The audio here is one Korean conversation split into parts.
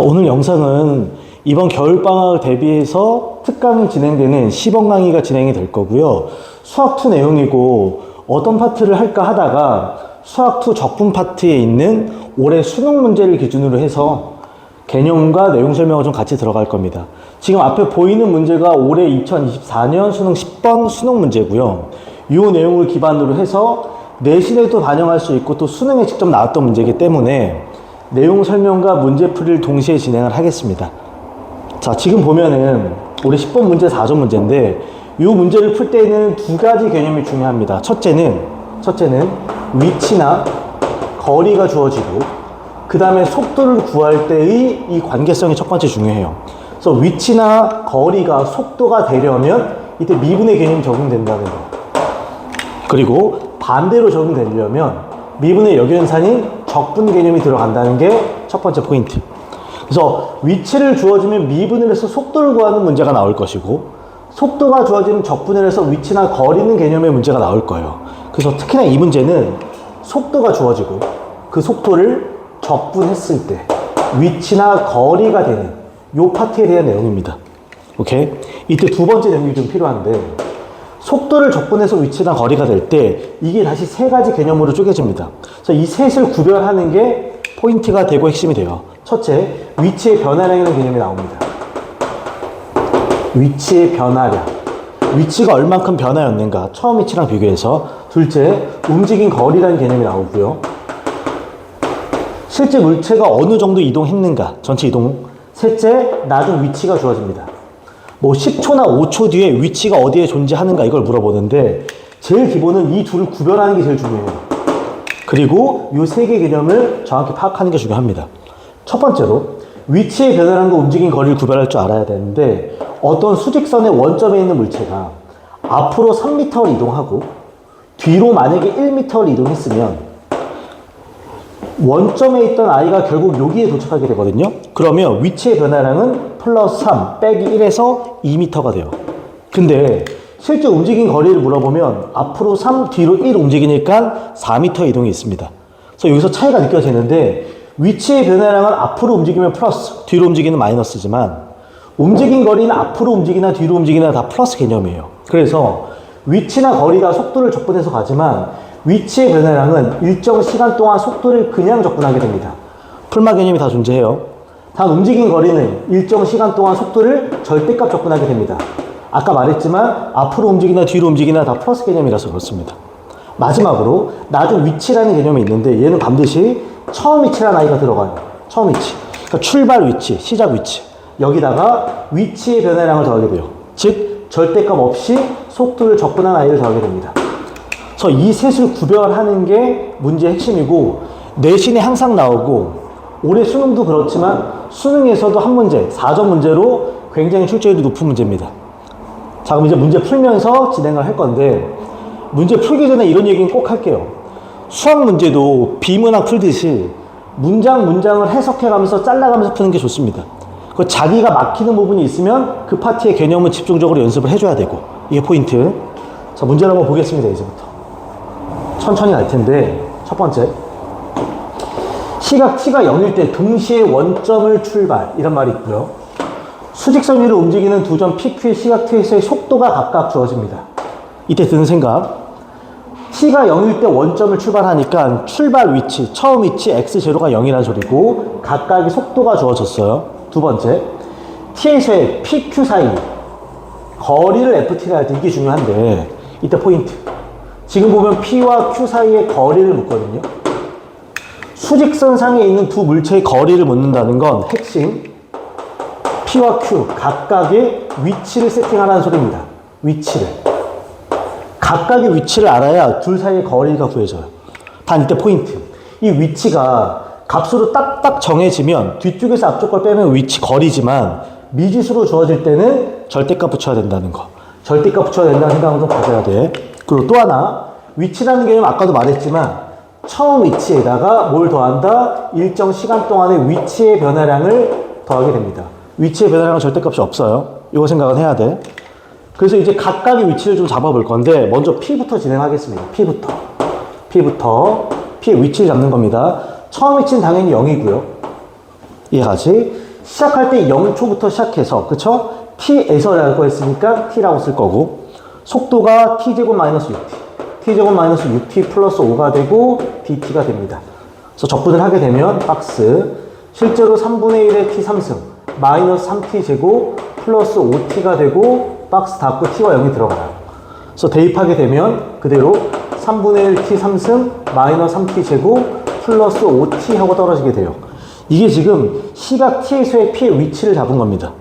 오늘 영상은 이번 겨울방학을 대비해서 특강이 진행되는 시범 강의가 진행이 될 거고요. 수학2 내용이고 어떤 파트를 할까 하다가 수학2 적분 파트에 있는 올해 수능 문제를 기준으로 해서 개념과 내용 설명을 좀 같이 들어갈 겁니다. 지금 앞에 보이는 문제가 올해 2024년 수능 10번 수능 문제고요. 이 내용을 기반으로 해서 내신에도 반영할 수 있고 또 수능에 직접 나왔던 문제이기 때문에 내용 설명과 문제풀이를 동시에 진행을 하겠습니다. 자, 지금 보면은 올해 10번 문제 4점 문제인데 이 문제를 풀 때에는 두 가지 개념이 중요합니다. 첫째는 위치나 거리가 주어지고 그 다음에 속도를 구할 때의 이 관계성이 첫 번째 중요해요. 그래서 위치나 거리가 속도가 되려면 이때 미분의 개념이 적용된다는 거. 그리고 반대로 적용되려면 미분의 역연산인 적분 개념이 들어간다는 게 첫 번째 포인트. 그래서 위치를 주어지면 미분을 해서 속도를 구하는 문제가 나올 것이고 속도가 주어지면 적분을 해서 위치나 거리는 개념의 문제가 나올 거예요. 그래서 특히나 이 문제는 속도가 주어지고 그 속도를 적분했을 때 위치나 거리가 되는 요 파트에 대한 내용입니다. 오케이? 이때 두 번째 내용이 좀 필요한데 속도를 적분해서 위치나 거리가 될 때 이게 다시 세 가지 개념으로 쪼개집니다. 그래서 이 셋을 구별하는 게 포인트가 되고 핵심이 돼요. 첫째, 위치의 변화량이라는 개념이 나옵니다. 위치의 변화량. 위치가 얼만큼 변화였는가. 처음 위치랑 비교해서. 둘째, 움직인 거리라는 개념이 나오고요. 실제 물체가 어느 정도 이동했는가. 전체 이동. 셋째, 나중 위치가 주어집니다. 뭐 10초나 5초 뒤에 위치가 어디에 존재하는가 이걸 물어보는데 제일 기본은 이 둘을 구별하는 게 제일 중요해요. 그리고 이 세 개 개념을 정확히 파악하는 게 중요합니다. 첫 번째로 위치의 변화량과 움직인 거리를 구별할 줄 알아야 되는데 어떤 수직선의 원점에 있는 물체가 앞으로 3m를 이동하고 뒤로 만약에 1m를 이동했으면 원점에 있던 아이가 결국 여기에 도착하게 되거든요. 그러면 위치의 변화량은 플러스 3 빼기 1에서 2m가 돼요. 근데 실제 움직인 거리를 물어보면 앞으로 3, 뒤로 1 움직이니까 4m 이동이 있습니다. 그래서 여기서 차이가 느껴지는데 위치의 변화량은 앞으로 움직이면 플러스, 뒤로 움직이는 마이너스지만 움직인 거리는 앞으로 움직이나 뒤로 움직이나 다 플러스 개념이에요. 그래서 위치나 거리가 속도를 적분해서 가지만 위치의 변화량은 일정 시간 동안 속도를 그냥 적분하게 됩니다. 풀마 개념이 다 존재해요. 단 움직인 거리는 일정 시간 동안 속도를 절대값 적분하게 됩니다. 아까 말했지만 앞으로 움직이나 뒤로 움직이나 다 플러스 개념이라서 그렇습니다. 마지막으로 나중 위치라는 개념이 있는데 얘는 반드시 처음 위치라는 아이가 들어가요. 처음 위치. 그러니까 출발 위치, 시작 위치. 여기다가 위치의 변화량을 더하게 돼요. 즉 절대값 없이 속도를 적분한 아이를 더하게 됩니다. 그래서 이 셋을 구별하는 게 문제의 핵심이고 내신에 항상 나오고 올해 수능도 그렇지만 수능에서도 한 문제, 4점 문제로 굉장히 출제율이 높은 문제입니다. 자, 그럼 이제 문제 풀면서 진행을 할 건데 문제 풀기 전에 이런 얘기는 꼭 할게요. 수학 문제도 비문학 풀듯이 문장을 해석해가면서 잘라가면서 푸는 게 좋습니다. 그 자기가 막히는 부분이 있으면 그 파트의 개념은 집중적으로 연습을 해줘야 되고 이게 포인트. 자, 문제를 한번 보겠습니다. 이제부터 천천히 갈 텐데 첫 번째 시각 t가 0일 때 동시에 원점을 출발 이런 말이 있고요. 수직선 위로 움직이는 두 점 PQ의 시각 t에서의 속도가 각각 주어집니다. 이때 드는 생각 t가 0일 때 원점을 출발하니까 출발 위치, 처음 위치 x0가 0이라는 소리고 각각의 속도가 주어졌어요. 두 번째 t에서의 PQ 사이 거리를 ft라 할 때 이게 중요한데 이때 포인트 지금 보면 P와 Q 사이의 거리를 묻거든요. 수직선 상에 있는 두 물체의 거리를 묻는다는 건 핵심 P와 Q 각각의 위치를 세팅하라는 소리입니다. 위치를. 각각의 위치를 알아야 둘 사이의 거리가 구해져요. 단 이때 포인트. 이 위치가 값으로 딱딱 정해지면 뒤쪽에서 앞쪽 걸 빼면 위치 거리지만 미지수로 주어질 때는 절대값 붙여야 된다는 거. 절대값 붙여야 된다는 생각을 좀 가져야 돼. 그리고 또 하나 위치라는 개념 아까도 말했지만 처음 위치에다가 뭘 더한다? 일정 시간 동안의 위치의 변화량을 더하게 됩니다. 위치의 변화량은 절대값이 없어요. 이거 생각은 해야 돼. 그래서 이제 각각의 위치를 좀 잡아볼 건데 먼저 P부터 진행하겠습니다. P의 위치를 잡는 겁니다. 처음 위치는 당연히 0이고요. 이해가지? 시작할 때 0초부터 시작해서, 그쵸? t에서라고 했으니까 t라고 쓸 거고, 속도가 t제곱 마이너스 6t, t제곱 마이너스 6t 플러스 5가 되고 dt가 됩니다. 그래서 적분을 하게 되면 박스, 실제로 3분의 1의 t 3승, 마이너스 3t 제곱 플러스 5t가 되고 박스 닫고 t와 0이 들어가요. 그래서 대입하게 되면 그대로 3분의 1 t 3승 마이너스 3t 제곱 플러스 5t 하고 떨어지게 돼요. 이게 지금 시각 t에서의 p의 위치를 잡은 겁니다.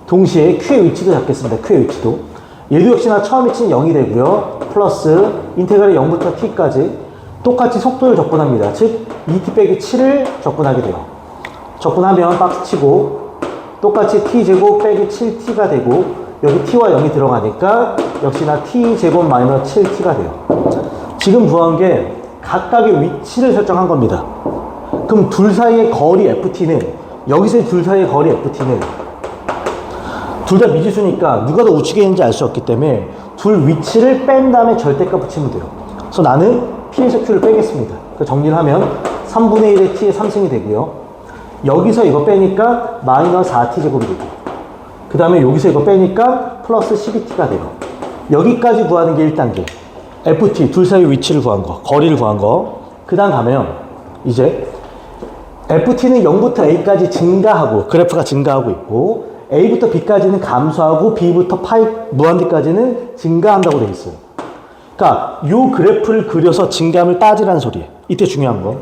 동시에 q의 위치도 잡겠습니다. q의 위치도. 얘도 역시나 처음 위치는 0이 되고요. 플러스 인테그랄 0부터 t까지 똑같이 속도를 적분합니다. 즉 2t 빼기 7을 적분하게 돼요. 적분하면 박스 치고 똑같이 t제곱 빼기 7t가 되고 여기 t와 0이 들어가니까 역시나 t제곱 마이너스 7t가 돼요. 지금 구한 게 각각의 위치를 설정한 겁니다. 그럼 둘 사이의 거리 ft는, 여기서의 둘 사이의 거리 ft는 둘 다 미지수니까 누가 더 우측에 있는지 알 수 없기 때문에 둘 위치를 뺀 다음에 절대값 붙이면 돼요. 그래서 나는 p에서 q를 빼겠습니다. 정리를 하면 3분의 1의 t의 3승이 되고요. 여기서 이거 빼니까 마이너스 4t 제곱이 되고, 그 다음에 여기서 이거 빼니까 플러스 12t가 돼요. 여기까지 구하는 게 1단계. ft, 둘 사이 위치를 구한 거, 거리를 구한 거. 그 다음 가면 이제 ft는 0부터 a까지 증가하고, 그래프가 증가하고 있고, a부터 b까지는 감소하고 b부터 파이 무한대까지는 증가한다고 되어 있어요. 그러니까 요 그래프를 그려서 증감을 따지라는 소리예요. 이때 중요한 거.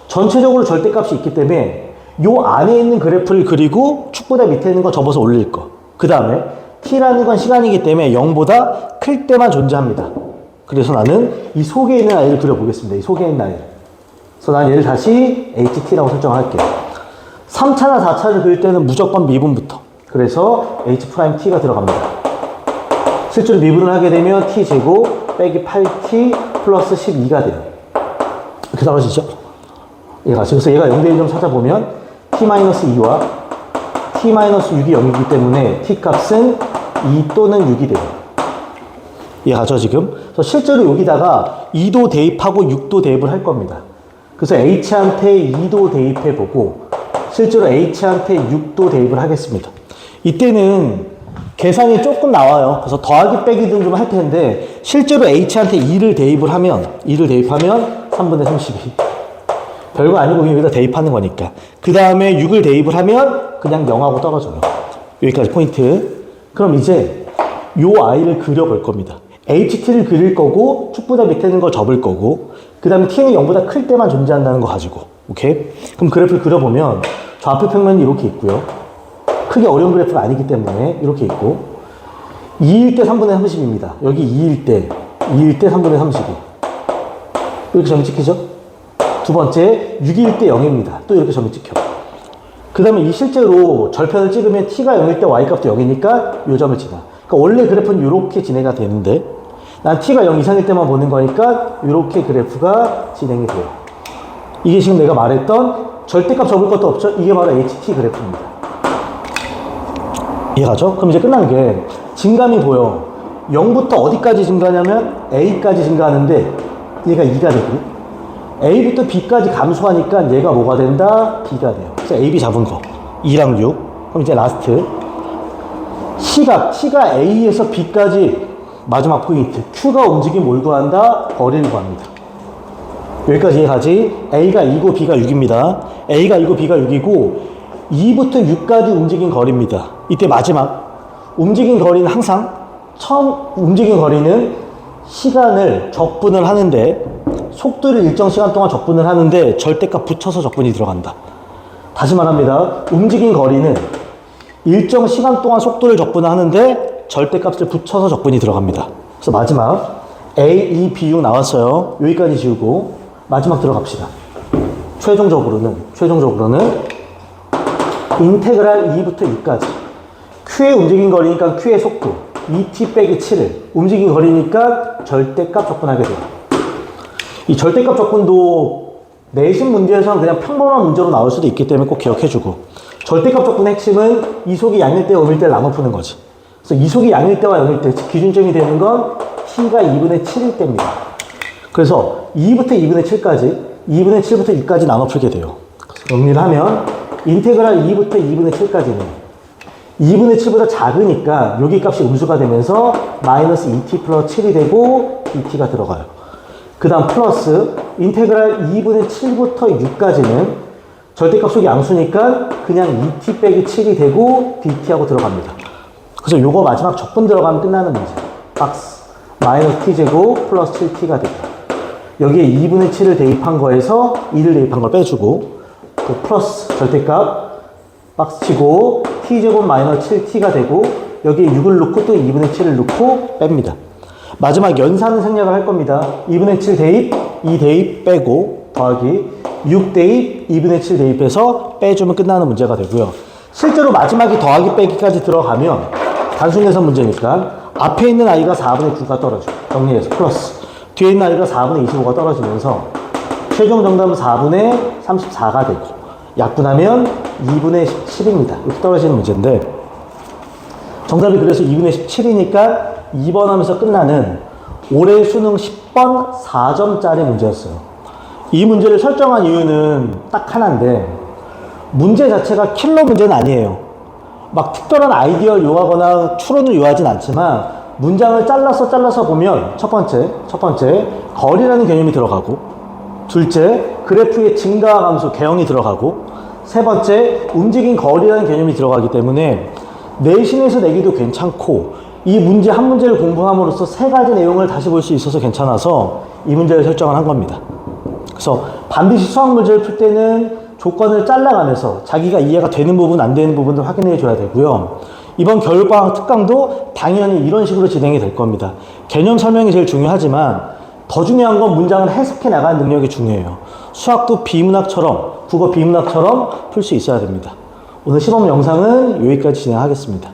전체적으로 절대값이 있기 때문에 요 안에 있는 그래프를 그리고 축보다 밑에 있는 거 접어서 올릴 거. 그 다음에 t라는 건 시간이기 때문에 0보다 클 때만 존재합니다. 그래서 나는 이 속에 있는 아이를 그려보겠습니다. 이 속에 있는 아이를. 그래서 난 얘를 다시 ht라고 설정할게요. 3차나 4차를 그릴 때는 무조건 미분부터. 그래서 h't가 들어갑니다. 실제로 미분을 하게 되면 t제곱 빼기 8t 플러스 12가 돼요. 이렇게 떨어지죠? 얘가. 그래서 얘가 0대 1점 찾아보면 t-2와 t-6이 0이기 때문에 t 값은 2 또는 6이 돼요. 이해가죠, 지금? 그래서 실제로 여기다가 2도 대입하고 6도 대입을 할 겁니다. 그래서 h한테 2도 대입해보고 실제로 h한테 6도 대입을 하겠습니다. 이때는 계산이 조금 나와요. 그래서 더하기 빼기든 좀 할 텐데 실제로 h한테 2를 대입하면 3분의 32. 별거 아니고 그냥 여기다 대입하는 거니까. 그 다음에 6을 대입을 하면 그냥 0하고 떨어져요. 여기까지 포인트. 그럼 이제 요 아이를 그려볼 겁니다. ht를 그릴 거고 축보다 밑에 있는 걸 접을 거고 그 다음에 t는 0보다 클 때만 존재한다는 거 가지고. 오케이? 그럼 그래프를 그려보면 좌표 평면이 이렇게 있고요. 크게 어려운 그래프가 아니기 때문에 이렇게 있고 2일 때 3분의 30입니다. 여기 2일 때 3분의 32. 이렇게 점이 찍히죠? 두 번째 6일 때 0입니다. 또 이렇게 점이 찍혀. 그 다음에 이 실제로 절편을 찍으면 t가 0일 때 y값도 0이니까 이 점을 지나. 그러니까 원래 그래프는 이렇게 진행이 되는데 난 t가 0 이상일 때만 보는 거니까 이렇게 그래프가 진행이 돼요. 이게 지금 내가 말했던 절대값 접을 것도 없죠? 이게 바로 ht 그래프입니다. 이해가죠? 그럼 이제 끝난 게 증감이 보여. 0부터 어디까지 증가하냐면 a까지 증가하는데 얘가 2가 되고 a부터 b까지 감소하니까 얘가 뭐가 된다? b가 돼요. 그래서 a, b 잡은 거 2랑 6. 그럼 이제 라스트 시각, t가 a에서 b까지 마지막 포인트 q가 움직임 뭘 구한다? 거리를 구합니다. 여기까지 이해가지? a가 2고 b가 6입니다. a가 2고 b가 6이고 2부터 6까지 움직인 거리입니다. 이때 마지막 움직인 거리는 항상 처음 움직인 거리는 시간을 적분을 하는데 속도를 일정 시간 동안 적분을 하는데 절대값 붙여서 적분이 들어간다. 다시 말합니다. 움직인 거리는 일정 시간 동안 속도를 적분을 하는데 절대값을 붙여서 적분이 들어갑니다. 그래서 마지막 A, E, B, 6 나왔어요. 여기까지 지우고 마지막 들어갑시다. 최종적으로는 인테그랄 2부터 6까지 Q의 움직인 거리니까 Q의 속도 2t 빼기 7을 움직인 거리니까 절대값 적분하게 돼요. 이 절대값 적분도 내신 문제에서는 그냥 평범한 문제로 나올 수도 있기 때문에 꼭 기억해주고 절대값 적분의 핵심은 이속이 양일 때와 음일 때를 나눠 푸는 거지. 그래서 이속이 양일 때와 0일 때 기준점이 되는 건 t가 2분의 7일 때입니다. 그래서 2부터 2분의 7까지 2분의 7부터 2까지 나눠 풀게 돼요. 정리를 하면 인테그랄 2부터 2분의 7까지는 2분의 7보다 작으니까 여기 값이 음수가 되면서 마이너스 2t 플러스 7이 되고 dt가 들어가요. 그 다음 플러스 인테그랄 2분의 7부터 6까지는 절대값 속이 양수니까 그냥 2t 빼기 7이 되고 dt하고 들어갑니다. 그래서 요거 마지막 적분 들어가면 끝나는 문제. 박스 마이너스 t제곱 플러스 7t가 되고 여기에 2분의 7을 대입한 거에서 2를 대입한 걸 빼주고 그 플러스 절대값 박스 치고 t제곱 마이너스 7t가 되고 여기에 6을 넣고 또 2분의 7을 넣고 뺍니다. 마지막 연산은 생략을 할 겁니다. 2분의 7 대입, 2 대입 빼고 더하기 6 대입, 2분의 7 대입해서 빼주면 끝나는 문제가 되고요. 실제로 마지막에 더하기 빼기까지 들어가면 단순 계산 문제니까 앞에 있는 아이가 4분의 9가 떨어져요. 정리해서 플러스 뒤에 있는 아이가 4분의 25가 떨어지면서 최종 정답은 4분의 34가 되고 약분하면 2분의 17입니다. 이렇게 떨어지는 문제인데 정답이 그래서 2분의 17이니까 2번 하면서 끝나는 올해 수능 10번 4점짜리 문제였어요. 이 문제를 설정한 이유는 딱 하나인데 문제 자체가 킬러 문제는 아니에요. 막 특별한 아이디어를 요하거나 추론을 요하진 않지만 문장을 잘라서 보면 첫 번째 거리라는 개념이 들어가고 둘째 그래프의 증가와 감소 개형이 들어가고 세 번째 움직인 거리라는 개념이 들어가기 때문에 내신에서 내기도 괜찮고 이 문제 한 문제를 공부함으로써 세 가지 내용을 다시 볼 수 있어서 괜찮아서 이 문제를 설정을 한 겁니다. 그래서 반드시 수학 문제를 풀 때는 조건을 잘라가면서 자기가 이해가 되는 부분 안 되는 부분을 확인해 줘야 되고요. 이번 겨울방학 특강도 당연히 이런 식으로 진행이 될 겁니다. 개념 설명이 제일 중요하지만 더 중요한 건 문장을 해석해 나가는 능력이 중요해요. 수학도 비문학처럼 국어 비문학처럼 풀 수 있어야 됩니다. 오늘 시범 영상은 여기까지 진행하겠습니다.